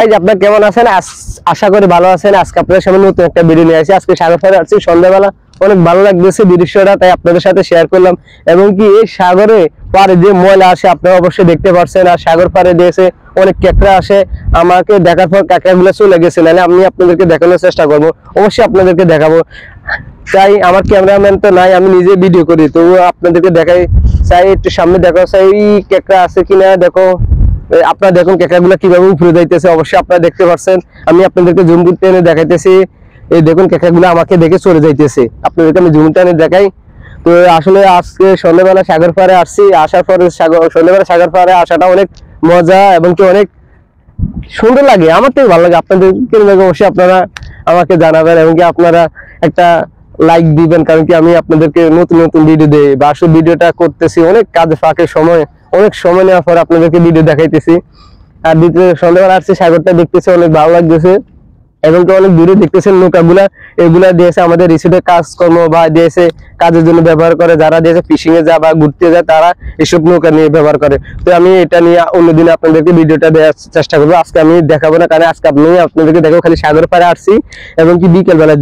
এই যে আপনারা কেমন আছেন? আশা করি ভালো আছেন। আজকে আপনাদের সামনে নতুন একটা ভিডিও নিয়ে আসি। আজকে সাগর পাড়ে আসছি সন্ধ্যাবেলা, অনেক ভালো লাগতেছে দৃশ্যটা, তাই আপনাদের সাথে শেয়ার করলাম। এবং কি এই সাগরে পাড়ে যে ময়লা আসে আপনারা অবশ্যই দেখতে পাচ্ছেন, আর সাগর পাড়ে দিয়েছে অনেক কাঁকড়া আসে। আমাকে দেখার পর কাঁকড়াগুলো চলে গেছে, নাহলে আমি আপনাদেরকে দেখানোর চেষ্টা করবো, অবশ্যই আপনাদেরকে দেখাবো। চাই আমার ক্যামেরাম্যান তো নাই, আমি নিজে ভিডিও করি, তো আপনাদেরকে দেখাই। চাই একটু সামনে দেখো, চাই কাঁকড়া আছে কিনা দেখো। আপনারা দেখুন কাঁকড়াগুলো কিভাবে উপরে যাইতেছে, অবশ্যই আপনারা দেখতে পাচ্ছেন। আমি আপনাদেরকে জুম করতে এনে দেখাইতেছি। এই দেখুন কাঁকড়াগুলো আমাকে দেখে চলে যাইতেছে, আপনাদেরকে আমি জুমটা এনে দেখাই। তো আসলে আজকে সন্ধ্যাবেলা সাগর পাড়ে আসছি, আসার পরে সন্ধ্যাবেলা সাগর পাড়ে আসাটা অনেক মজা এবং কি অনেক সুন্দর লাগে। আমার থেকে ভালো লাগে, আপনাদের কিরকম লাগে অবশ্যই আপনারা আমাকে জানাবেন। এবং কি আপনারা একটা লাইক দিবেন, কারণ কি আমি আপনাদেরকে নতুন নতুন ভিডিও দেই, বা আসলে ভিডিওটা করতেছি অনেক কাজ ফাঁকে, অনেক সময় নেওয়ার পর আপনাদেরকে ভিডিও দেখাইতেছি। আর দ্বিতীয় সন্ধ্যাবেলা আসছি, সাগরটা দেখতেছি অনেক ভালো লাগতেছে। এবং তো অনেক দূরে দেখতেছেন নৌকাগুলা, এগুলা দিয়েছে আমাদের রিসোর্টের কাজকর্ম বা দিয়েছে কাজের জন্য ব্যবহার করে, যারা দিয়েছে ফিশিং এ যায় বা ঘুরতে যায় তারা এসব নৌকা নিয়ে ব্যবহার করে। তো আমি এটা নিয়ে অন্যদিন আপনাদেরকে ভিডিওটা দেওয়ার চেষ্টা করবো, আজকে আমি দেখাবো না, কারণ আজকে আপনাদেরকে দেখাবো খালি সাগর পাড়ে আসছি। এবং কি বিকেল বেলা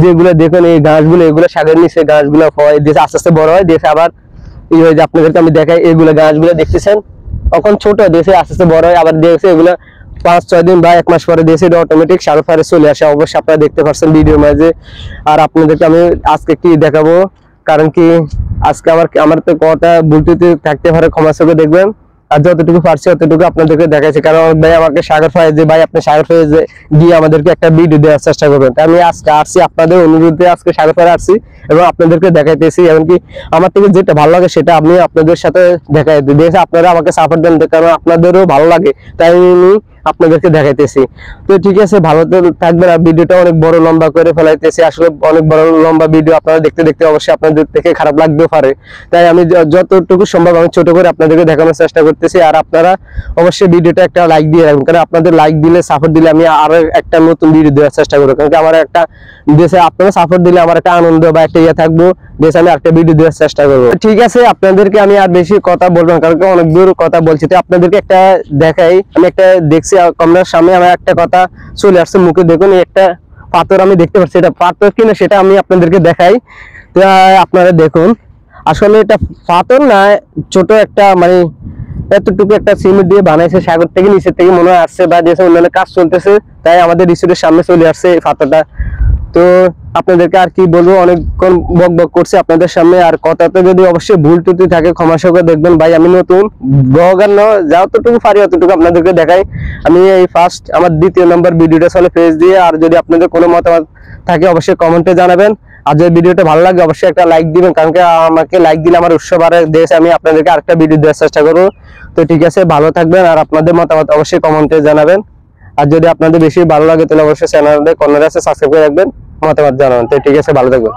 যেগুলো দেখুন এই গাছগুলো, এগুলো সাগরের নিচে গাছগুলো হয় দিয়েছে, আস্তে আস্তে বড় হয় দিয়েছে, আবার এই হয় যে আপনাদেরকে আমি দেখাই। এগুলো গাছগুলো দেখতেছেন তখন ছোট দিয়েছে, আস্তে আস্তে বড় হয়, আবার দিয়েছে এগুলো 5-6 দিন বা 1 মাস পরে দিয়েছে, এটা অটোমেটিক সাগর পাড়ে চলে আসে, অবশ্যই আপনারা দেখতে পাচ্ছেন ভিডিওর মাঝে। আর আপনাদেরকে আমি আজকে কি দেখাবো, কারণ কি আজকে আমার তো কথা বলতে থাকতে পারে, ক্ষমা চোখে দেখবেন। আর যতটুকু পারছি অতটুকু আপনাদেরকে দেখাচ্ছি, কারণ ভাই আমাকে সাগর পাড়ে যে ভাই আপনি সাগর পাড়ে গিয়ে আমাদেরকে একটা ভিডিও দেওয়ার চেষ্টা করবেন। আমি আজকে আসছি আপনাদের অনুরোধে, আজকে সাগর পাড়ে আসছি এবং আপনাদেরকে দেখাইতেছি। এমনকি আমার থেকে যেটা ভালো লাগে সেটা আমি আপনাদের সাথে দেখাই দিয়েছি, আপনারা আমাকে সাপোর্ট দেন, কারণ আপনাদেরও ভালো লাগে তাই আমি আপনাদেরকে দেখাইতেছি। তো ঠিক আছে, ভালো থাকবেন। আর ভিডিওটা অনেক বড় লম্বা করে ফেলাইতেছি, আসলে অনেক বড় লম্বা ভিডিও আপনারা দেখতে দেখতে অবশ্যই আপনাদের থেকে খারাপ লাগতেও পারে, তাই আমি যতটুকু সম্ভব আমি ছোট করে আপনাদেরকে দেখানোর চেষ্টা করতেছি। আর আপনারা অবশ্যই ভিডিওটা একটা লাইক দিয়ে রাখবেন, কারণ আপনাদের লাইক দিলে, সাপোর্ট দিলে আমি আরো একটা নতুন ভিডিও দেওয়ার চেষ্টা করবো, কারণ আমার একটা দেশে আপনারা সাপোর্ট দিলে আমার একটা আনন্দ বা একটা ইয়ে থাকবো, দেশে আমি একটা ভিডিও দেওয়ার চেষ্টা করবো। ঠিক আছে, আপনাদেরকে আমি আর বেশি কথা বলবো না, কারণ অনেক দূর কথা বলছি, তো আপনাদেরকে একটা দেখাই। আমি একটা দেখছি কমরার সামনে, আমার একটা কথা চলে আসছে মুখে, দেখুন একটা পাথর আমি দেখতে পাচ্ছি, এটা পাথর কিনা সেটা আমি আপনাদেরকে দেখাই। তো আপনারা দেখুন, আসলে এটা পাথর না, ছোট একটা মানে এতটুকু একটা সিমেন্ট দিয়ে বানাইছে, সাগর থেকে নিচের থেকে মনে হয় আসছে, বা যেসব অন্যান্য কাজ চলতেছে, তাই আমাদের রিসোর্টের সামনে চলে আসছে এই পাথরটা। তো আপনাদেরকে আর কি বলবো, অনেকক্ষণ বক বক করছে আপনাদের সামনে, আর কথাতে যদি অবশ্যই ভুল ত্রুটি থাকে ক্ষমা করে দেখবেন। ভাই আমি নতুন ব্লগার নয়, যতটুকু পারি অতটুকু আপনাদেরকে দেখাই। আমি এই ফার্স্ট আমার 2য় নম্বর ভিডিওটা চলে পেজ দিয়ে। আর যদি আপনাদের কোনো মতামত থাকে অবশ্যই কমেন্টে জানাবেন, আর যদি ভিডিওটা ভালো লাগে অবশ্যই একটা লাইক দিবেন, কারণ কি আমাকে লাইক দিলে আমার উৎসাহ বাড়ে, দেশ আমি আপনাদেরকে আরেকটা ভিডিও দেওয়ার চেষ্টা করবো। তো ঠিক আছে, ভালো থাকবেন, আর আপনাদের মতামত অবশ্যই কমেন্টে জানাবেন। আর যদি আপনাদের বেশি ভালো লাগে তাহলে অবশ্যই চ্যানেলে কর্নারে আছে সাবস্ক্রাইব করে রাখবেন, মতামত জানাবেন। তো ঠিক আছে, ভালো থাকবেন।